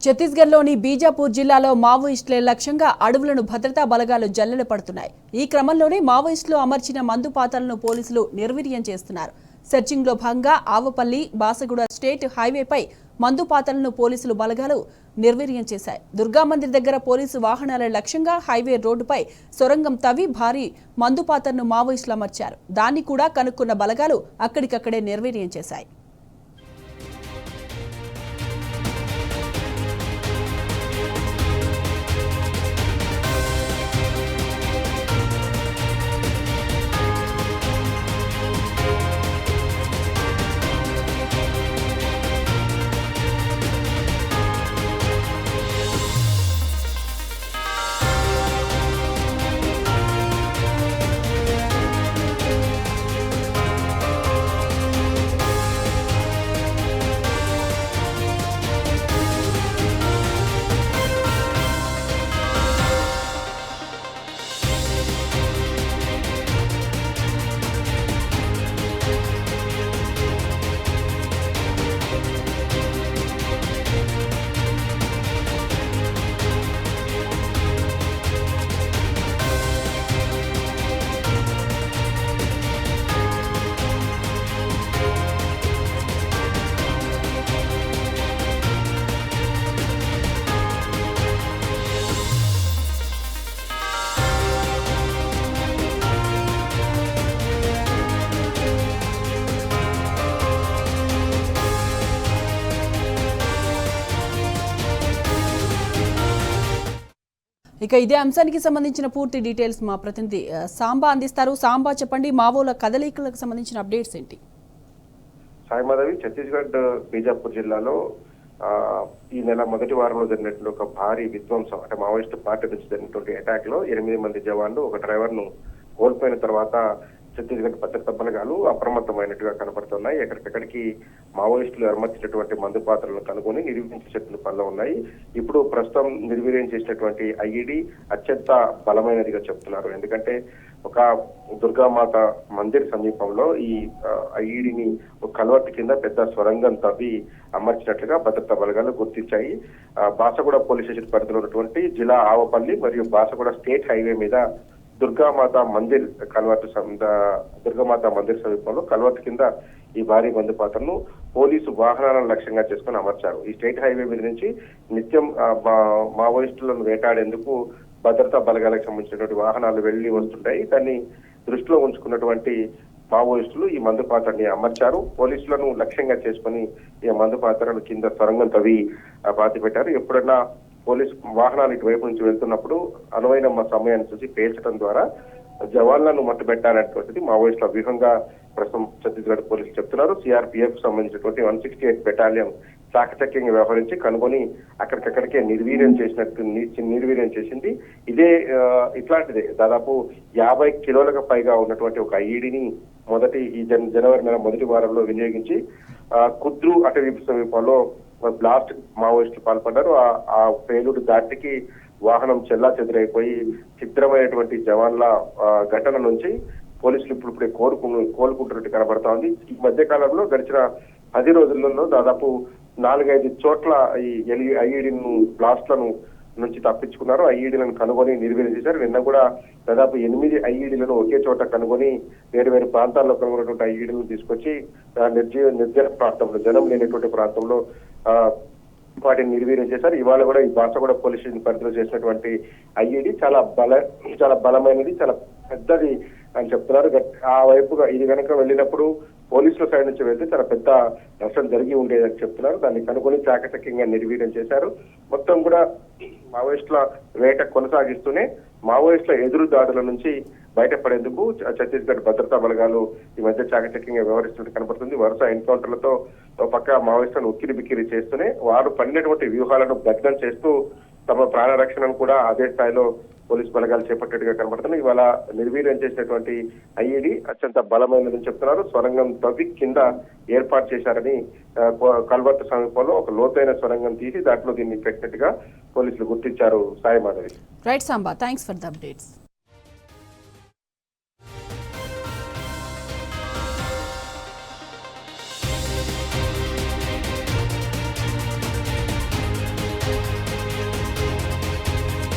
ఛత్తీస్గఢ్లోని బీజాపూర్ జిల్లాలో మావోయిస్టుల లక్ష్యంగా అడవులను భద్రతా బలగాలు జల్లెడ పడుతున్నాయి. ఈ క్రమంలోనే మావోయిస్టులు అమర్చిన మందు పాతలను పోలీసులు నిర్వీర్యం చేస్తున్నారు. సెర్చింగ్లో భాగంగా ఆవపల్లి బాసగూడ స్టేట్ హైవేపై మందు పాతలను పోలీసులు బలగాలు నిర్వీర్యం చేశాయి. దుర్గామందిర్ దగ్గర పోలీసు వాహనాల లక్ష్యంగా హైవే రోడ్డుపై సొరంగం తవ్వి భారీ మందు పాతలను మావోయిస్టులు అమర్చారు. దాన్ని కూడా కనుక్కున్న బలగాలు అక్కడికక్కడే నిర్వీర్యం చేశాయి. ఇక ఇదే అంశానికి సంబంధించిన పూర్తి డీటెయిల్స్ మా ప్రతినిధి సాంబా అందిస్తారు. సాంబా, చెప్పండి, మావోల కదలికలకు సంబంధించిన అప్డేట్స్ ఏంటి? సాయిమాధవి, ఛత్తీస్గఢ్ బీజాపూర్ జిల్లాలో ఈ నెల మొదటి వారంలో జరిగినట్లు ఒక భారీ విధ్వంసం, అంటే మావోయిస్టు పార్టీ నుంచి జరిగినటువంటి అటాక్ లో 8 మంది జవాన్లు, ఒక డ్రైవర్ ను కోల్పోయిన తర్వాత ఛత్తీస్గఢ్ భద్రతా బలగాలు అప్రమత్తమైనట్టుగా కనపడుతున్నాయి. ఎక్కడికక్కడికి మావోయిస్టులు అమర్చినటువంటి మందు పాత్రలను కనుగొని నిర్వీర్యం చేసిన పనిలో ఉన్నాయి. ఇప్పుడు ప్రస్తుతం నిర్వీర్యం చేసినటువంటి ఐఈడి అత్యంత బలమైనదిగా చెప్తున్నారు. ఎందుకంటే ఒక దుర్గామాత మందిర్ సమీపంలో ఈ ఐఈడిని ఒక కల్వర్ట్ కింద పెద్ద స్వరంగం తవ్వి అమర్చినట్లుగా భద్రతా బలగాలు గుర్తించాయి. బాసగూడ పోలీస్ స్టేషన్ పరిధిలో ఉన్నటువంటి జిల్లా ఆవపల్లి మరియు బాసగూడ స్టేట్ హైవే మీద దుర్గామాత మందిర్ సమీపంలో కల్వర్ట్ కింద ఈ భారీ మందు పాత్రను పోలీసు వాహనాలను లక్ష్యంగా చేసుకుని అమర్చారు. ఈ స్టేట్ హైవే మీద నుంచి నిత్యం మావోయిస్టులను వేటాడేందుకు భద్రతా బలగాలకు సంబంధించినటువంటి వాహనాలు వెళ్లి వస్తుంటాయి. దాన్ని దృష్టిలో ఉంచుకున్నటువంటి మావోయిస్టులు ఈ మందు పాత్రని అమర్చారు. పోలీసులను లక్ష్యంగా చేసుకుని ఈ మందు పాత్రను కింద సొరంగం తవ్వి పాతి పెట్టారు. ఎప్పుడన్నా పోలీసు వాహనాలు ఇటువైపు నుంచి వెళ్తున్నప్పుడు అనువైన సమయాన్ని చూసి పేల్చడం ద్వారా జవాన్లను మట్టుబెట్టాలనేటువంటిది మావోయిస్టుల వ్యూహంగా ప్రస్తుతం ఛత్తీస్గఢ్ పోలీసులు చెప్తున్నారు. సిఆర్పిఎఫ్ సంబంధించినటువంటి 168 బెటాలియన్ చాకచక్యంగా వ్యవహరించి కనుగొని అక్కడికక్కడికే నిర్వీర్యం చేసింది. ఇట్లాంటిదే దాదాపు 50 కిలోలకు పైగా ఉన్నటువంటి ఒక ఐఈడిని ఈ జనవరి నెల మొదటి వారంలో వినియోగించి కుద్రు అటవీ సమీపంలో బ్లాస్ట్ మావోయిస్టులు పాల్పడ్డారు. ఆ పేలుడు దాటికి వాహనం చెల్లా చెదురైపోయి చిత్రమైనటువంటి జవాన్ల ఘటన నుంచి పోలీసులు ఇప్పుడే కోలుకుంటున్నట్టు కనబడతా ఉంది. ఈ మధ్య కాలంలో గడిచిన 10 రోజులలో దాదాపు 4-5 చోట్ల ఈ ఐఈడిను బ్లాస్ట్లను నుంచి తప్పించుకున్నారు. ఐఈడీలను కనుగొని నిర్వీర్యం చేశారు. నిన్న కూడా దాదాపు 8 ఐఈడీలను ఒకే చోట కనుగొని వేరు ప్రాంతాల్లో కనుగొన్నటువంటి ఐఈడీలను తీసుకొచ్చి నిర్జన ప్రాంతంలో, జనం లేనటువంటి ప్రాంతంలో వాటిని నిర్వీర్యం చేశారు. ఇవాళ కూడా ఈ బాసగూడ పోలీస్ స్టేషన్ పరిధిలో చేసినటువంటి ఐఈడి చాలా బలమైనది, చాలా పెద్దది అని చెప్తున్నారు. ఆ వైపుగా ఇది కనుక వెళ్ళినప్పుడు పోలీసుల సైడ్ నుంచి వెళ్తే చాలా పెద్ద నష్టం జరిగి ఉండేదని చెప్తున్నారు. దాన్ని కనుగొని చాకచక్యంగా నిర్వీర్యం చేశారు. మొత్తం కూడా మావోయిస్టుల వేట కొనసాగిస్తూనే మావోయిస్టుల ఎదురు దాడుల నుంచి బయటపడేందుకు ఛత్తీస్గఢ్ భద్రతా బలగాలు ఈ మధ్య చాకచక్యంగా వ్యవహరిస్తున్నట్టు కనపడుతుంది. వరుస ఎన్కౌంటర్లతో పక్క మావోయిస్టులను ఉక్కిరి బిక్కిరి చేస్తూనే వారు పడినటువంటి వ్యూహాలను భగ్నం చేస్తూ తమ ప్రాణ రక్షణను కూడా అదే స్థాయిలో పోలీసు బలగాలు చేపట్టేట్టుగా కనబడుతున్నాయి. ఇవాళ నిర్వీర్యం చేసినటువంటి ఐఈడి అత్యంత బలమైనదని చెప్తున్నారు. సొరంగం తవ్వి కింద ఏర్పాటు చేశారని కల్వర్ట్ సమీపంలో ఒక లోతైన సొరంగం తీసి దాంట్లో దీన్ని పెట్టినట్టుగా పోలీసులు గుర్తించారు. Sai Madhavi. Right Samba, thanks for the updates.